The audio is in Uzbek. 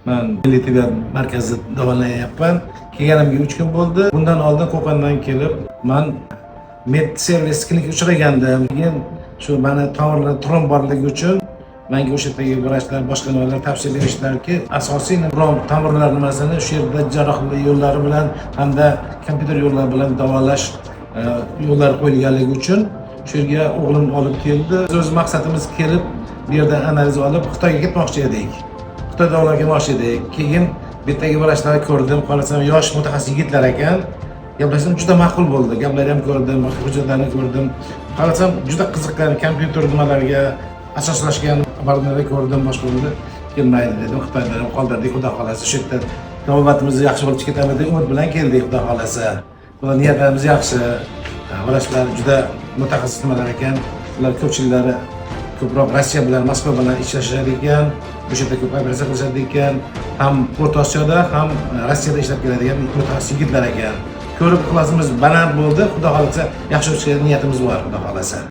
Men milliy tibbiyot markazida davolanyapman. Kelganimga 3 kun bo'ldi. Bundan oldin Qo'qondan kelib, men med servis klinika uchragandim. Keyin shu meni tomirlar tromborligi uchun menga o'sha yerdagi vrachlar, boshqa nimalar tavsiya berishdilarki, asosiy tomirlar nimasini shu yerda jarrohlik yo'llari bilan hamda kompyuter yo'llari bilan davolash yo'llari qo'yilganligi uchun shu yerga o'g'lim olib keldi. O'z maqsadimiz kelib, bu yerdan analiz olib Xitoyga ketmoqchi edik. Xitoyda olmoqchi edik. Keyin bu yerdagi vrachlarni ko'rdim, qarasam yosh mutaxassis yigitlar ekan. Gaplashdim, juda ma'qul bo'ldi. Gaplarni ham ko'rdim, hujjatlarni ko'rdim. Qarasam juda qiziqqan kompyuter nimalarga asoslashgan xabarlarni ko'rdim, boshqa bo'ldi. Kelmaydi dedim, Xitoyda ham qoldirdik, xudo xolasa. Shu yerda tabobatimiz yaxshi bo'lib ketadi deb umid bilan keldik, xudo xolasa. Ular niyatlarimiz yaxshi. Vrachlar juda mutaxassis nimalar ekan. Ular ko'pchiliklari ko'proq Rossiya bilan, Moskva bilan ishlashar ekan. O'sha yerda ko'p operatsiya qilishadi ekan. Ham O'rta Osiyoda, ham Rossiyada ishlab keladigan mutaxassis yigitlar ekan. Ko'rib ixlosimiz baland bo'ldi. Xudo xolasa yaxshi o'tishga niyatimiz bor, xudo xolasa.